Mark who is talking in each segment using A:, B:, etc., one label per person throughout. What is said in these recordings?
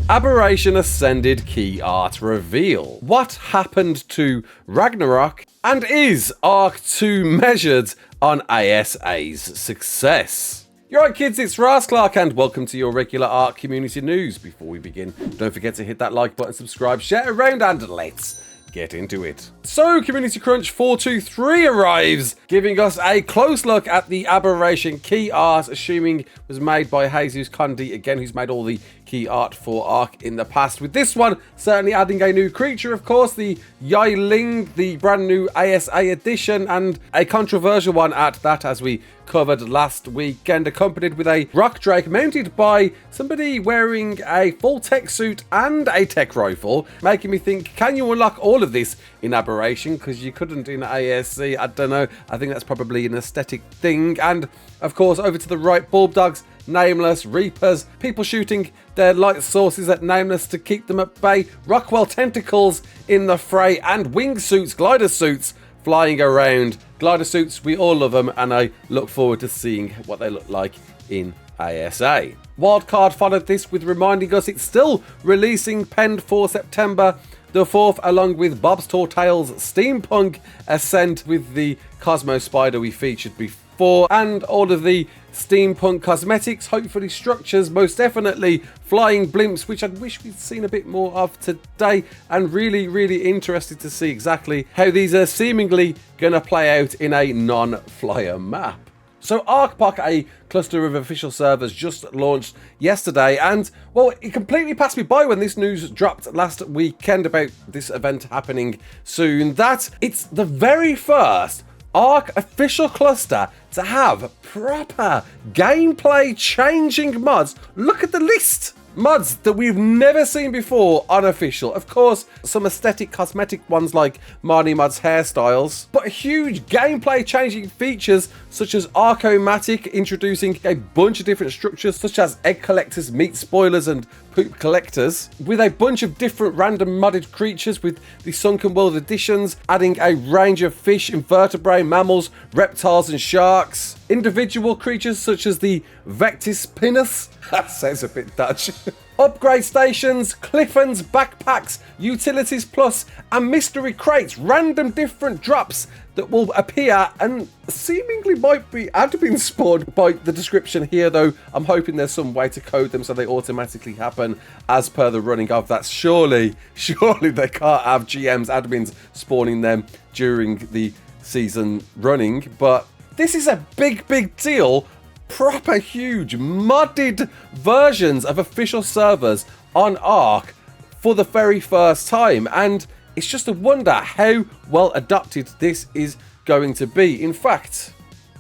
A: Aberration Ascended key art reveal. What happened to Ragnarok? And is ARK 2 measured on ASA's success? You're right, kids, it's Raasclark and welcome to your regular ARK community news. Before we begin, don't forget to hit that like button, subscribe, share around, and let's get into it. So, Community Crunch 423 arrives, giving us a close look at the Aberration key art, assuming it was made by Jesus Condi, again, who's made all the key art for ARK in the past. With this one, certainly adding a new creature, of course, the 𝘙𝘦𝘭𝘭𝘺, the brand new ASA edition, and a controversial one at that, as we covered last weekend, accompanied with a rock drake mounted by somebody wearing a full tech suit and a tech rifle, making me think, can you unlock all of this in Aberration? Because you couldn't in ASC. I don't know. I think that's probably an aesthetic thing. And of course, over to the right, Bulb Dogs, Nameless, Reapers, people shooting their light sources at Nameless to keep them at bay, Rockwell tentacles in the fray, and wingsuits, glider suits flying around. Glider suits, we all love them, and I look forward to seeing what they look like in ASA. Wildcard followed this with reminding us it's still releasing, penned for September the 4th, along with Bob's Tall Tales Steampunk Ascent with the Cosmo Spider we featured before, and all of the steampunk cosmetics, hopefully structures, most definitely flying blimps, which I wish we'd seen a bit more of today, and really interested to see exactly how these are seemingly gonna play out in a non-flyer map. So ARKPOC, a cluster of official servers, just launched yesterday, and well, it completely passed me by when this news dropped last weekend about this event happening soon, that it's the very first ARK official cluster to have proper gameplay changing mods. Look at the list! Mods that we've never seen before unofficial. Of course, some aesthetic cosmetic ones like Marnie Mod's hairstyles, but huge gameplay changing features such as Arkomatic, introducing a bunch of different structures such as egg collectors, meat spoilers, and poop collectors, with a bunch of different random modded creatures with the Sunken World editions, adding a range of fish, invertebrate, mammals, reptiles, and sharks. Individual creatures such as the Vectis Pinus, that sounds a bit Dutch. Upgrade stations, Cliffens, backpacks, utilities plus, and mystery crates, random different drops that will appear and seemingly might be admin spawned by the description here, though I'm hoping there's some way to code them so they automatically happen as per the running of that. Surely they can't have GMs, admins spawning them during the season running, but this is a big deal. Proper huge modded versions of official servers on ARK for the very first time, and it's just a wonder how well adopted this is going to be. In fact,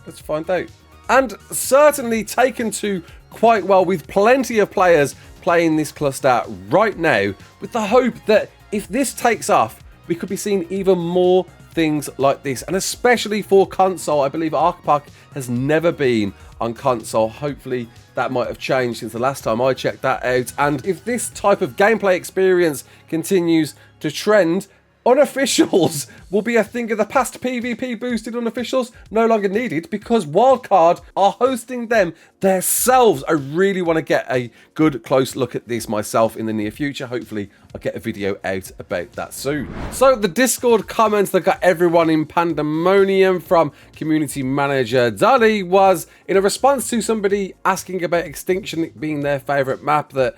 A: let's find out. And certainly taken to quite well, with plenty of players playing this cluster right now, with the hope that if this takes off, we could be seeing even more things like this, and especially for console. I believe ARKPOC has never been on console. Hopefully that might have changed since the last time I checked that out, and if this type of gameplay experience continues to trend, unofficials will be a thing of the past. PvP boosted unofficials no longer needed because Wildcard are hosting them themselves. I really want to get a good close look at this myself in the near future. Hopefully I'll get a video out about that soon. So the Discord comments that got everyone in pandemonium from community manager 𝘙𝘦𝘭𝘭𝘺 was in a response to somebody asking about Extinction being their favourite map, that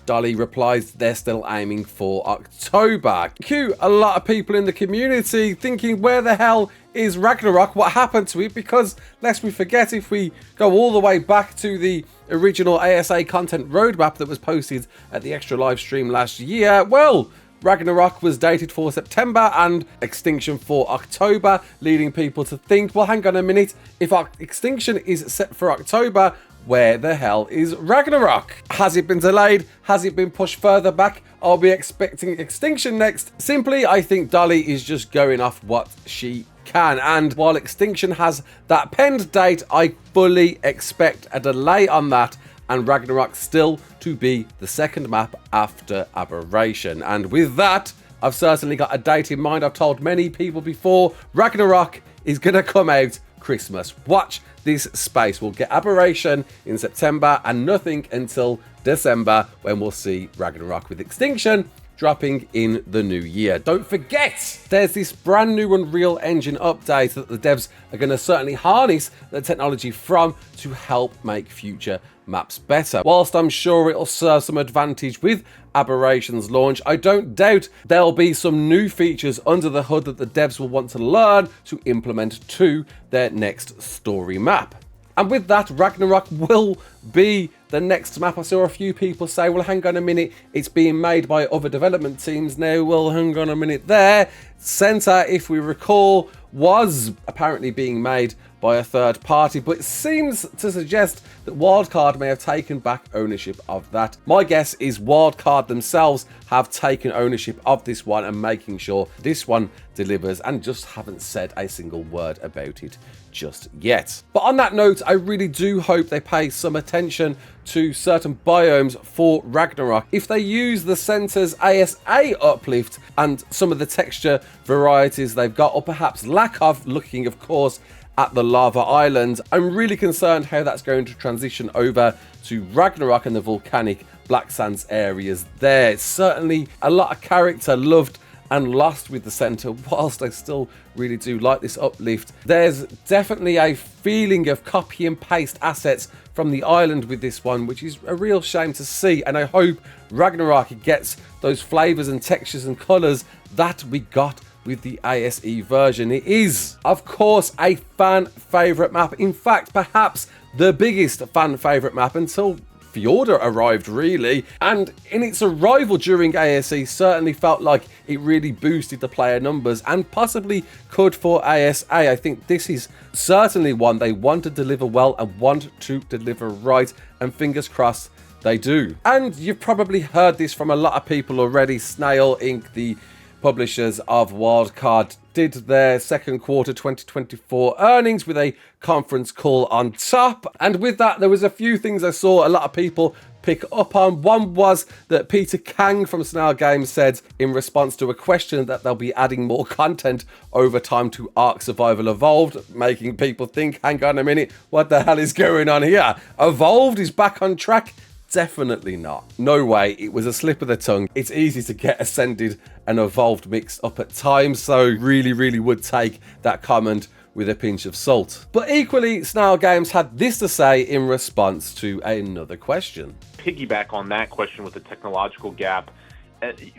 A: 𝘙𝘦𝘭𝘭𝘺 replies they're still aiming for October. Cue a lot of people in the community thinking, where the hell is Ragnarok? What happened to it? Because lest we forget, if we go all the way back to the original ASA content roadmap that was posted at the Extra live stream last year, well, Ragnarok was dated for September and Extinction for October, leading people to think, well, hang on a minute, if Extinction is set for October, where the hell is Ragnarok? Has it been delayed? Has it been pushed further back? I'll be expecting Extinction next. Simply, I think 𝘙𝘦𝘭𝘭𝘺 is just going off what she can. And while Extinction has that penned date, I fully expect a delay on that, and Ragnarok still to be the second map after Aberration. And with that, I've certainly got a date in mind. I've told many people before, Ragnarok is going to come out Christmas. Watch this space. We'll get Aberration in September and nothing until December, when we'll see Ragnarok with Extinction dropping in the new year. Don't forget, there's this brand new Unreal Engine update that the devs are going to certainly harness the technology from to help make future maps better. Whilst I'm sure it'll serve some advantage with Aberration's launch, I don't doubt there'll be some new features under the hood that the devs will want to learn to implement to their next story map. And with that, Ragnarok will be the next map. I saw a few people say, well, hang on a minute, it's being made by other development teams now. Well, hang on a minute there. Center, if we recall, was apparently being made by a third party, but it seems to suggest that Wildcard may have taken back ownership of that. My guess is Wildcard themselves have taken ownership of this one and making sure this one delivers, and just haven't said a single word about it just yet. But on that note, I really do hope they pay some attention to certain biomes for Ragnarok. If they use the Center's ASA uplift and some of the texture varieties they've got, or perhaps lack of, looking of course at the Lava Island, I'm really concerned how that's going to transition over to Ragnarok and the volcanic Black Sands areas there. It's certainly a lot of character loved and lost with the Center, whilst I still really do like this uplift. There's definitely a feeling of copy and paste assets from the island with this one, which is a real shame to see, and I hope Ragnarok gets those flavors and textures and colors that we got with the ASE version. It is, of course, a fan favorite map. In fact, perhaps the biggest fan favorite map until Fjorda arrived, really, and in its arrival during ASE certainly felt like it really boosted the player numbers, and possibly could for ASA. I think this is certainly one they want to deliver well and want to deliver right, and fingers crossed they do. And you've probably heard this from a lot of people already. Snail Inc., the publishers of Wildcard, did their second quarter 2024 earnings with a conference call on top, and with that there was a few things I saw a lot of people pick up on. One was that Peter Kang from Snail Games said in response to a question that they'll be adding more content over time to ARK Survival Evolved, making people think, hang on a minute, what the hell is going on here? Evolved is back on track? Definitely not. No way. It was a slip of the tongue. It's easy to get Ascended and Evolved mixed up at times, so really would take that comment with a pinch of salt. But equally, Snail Games had this to say in response to another question.
B: Piggyback on that question with the technological gap,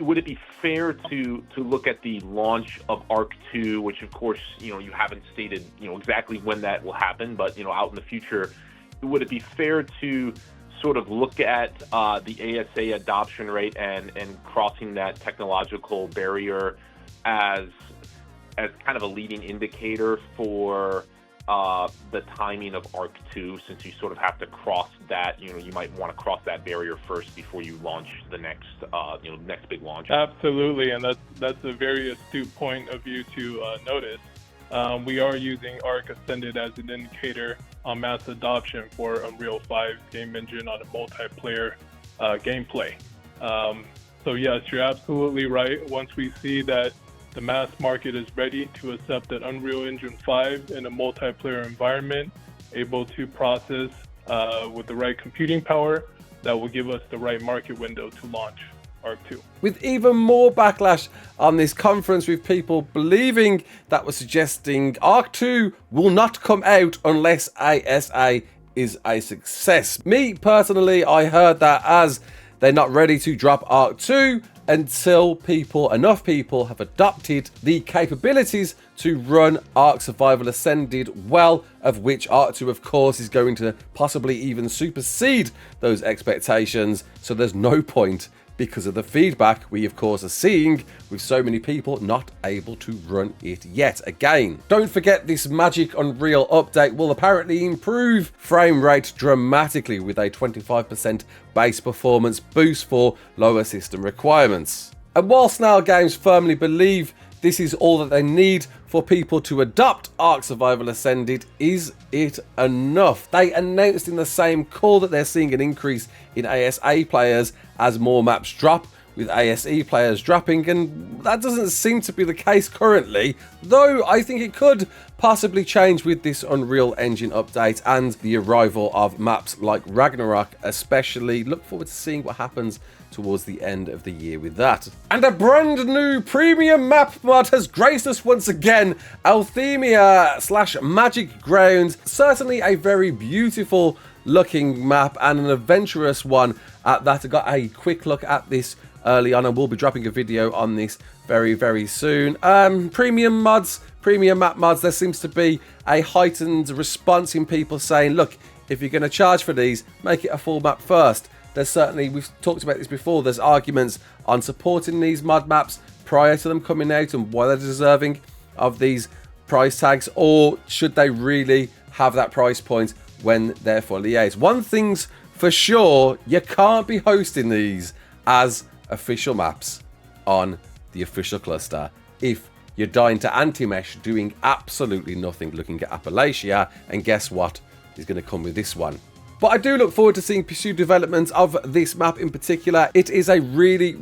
B: would it be fair to look at the launch of ARK 2, which of course, you haven't stated, exactly when that will happen, but, out in the future, would it be fair to sort of look at the ASA adoption rate and crossing that technological barrier as kind of a leading indicator for the timing of ARK 2, since you sort of have to cross that, you might want to cross that barrier first before you launch the next next big launch?
C: Absolutely, and that's a very astute point of view to notice. We are using ARK Ascended as an indicator on mass adoption for Unreal 5 game engine on a multiplayer gameplay. So yes, you're absolutely right. Once we see that the mass market is ready to accept that Unreal Engine 5 in a multiplayer environment, able to process with the right computing power, that will give us the right market window to launch ARK 2.
A: With even more backlash on this conference, with people believing that was suggesting ARK 2 will not come out unless ASA is a success. Me personally, I heard that as they're not ready to drop ARK 2 until enough people have adopted the capabilities to run ARK Survival Ascended well, of which ARK 2 of course is going to possibly even supersede those expectations. So there's no point, because of the feedback we of course are seeing with so many people not able to run it yet again. Don't forget, this magic Unreal update will apparently improve frame rate dramatically with a 25% base performance boost for lower system requirements. And while Snail Games firmly believe this is all that they need for people to adopt ARK Survival Ascended, is it enough? They announced in the same call that they're seeing an increase in ASA players as more maps drop, with ASE players dropping, and that doesn't seem to be the case currently, though I think it could possibly change with this Unreal Engine update and the arrival of maps like Ragnarok especially. Look forward to seeing what happens towards the end of the year with that. And a brand new premium map mod has graced us once again, 𝘙𝘦𝘭𝘭𝘺 Grounds. Certainly a very beautiful looking map and an adventurous one at that. I got a quick look at this early on and we'll be dropping a video on this very soon. Premium mods, premium map mods, there seems to be a heightened response in people saying, look, if you're going to charge for these, make it a full map first. There's certainly, we've talked about this before, there's arguments on supporting these mod maps prior to them coming out and why they're deserving of these price tags, or should they really have that price point when they're fully out. One thing's for sure, you can't be hosting these as official maps on the official cluster if you're dying to anti-mesh doing absolutely nothing looking at Appalachia, and guess what is going to come with this one. But I do look forward to seeing pursued development of this map in particular. It is a really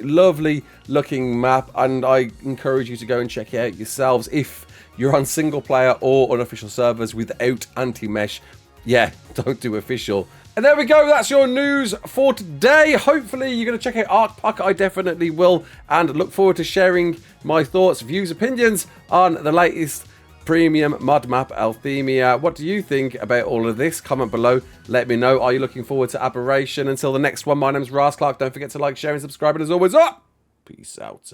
A: lovely looking map, and I encourage you to go and check it out yourselves if you're on single player or unofficial servers without anti-mesh. Yeah, don't do official. And there we go, that's your news for today. Hopefully you're going to check out ARKPOC, I definitely will, and look forward to sharing my thoughts, views, opinions on the latest premium mod map 𝘙𝘦𝘭𝘺. What do you think about all of this? Comment below, let me know. Are you looking forward to Aberration? Until the next one, my name's Raasclark. Don't forget to like, share and subscribe, and as always, peace out.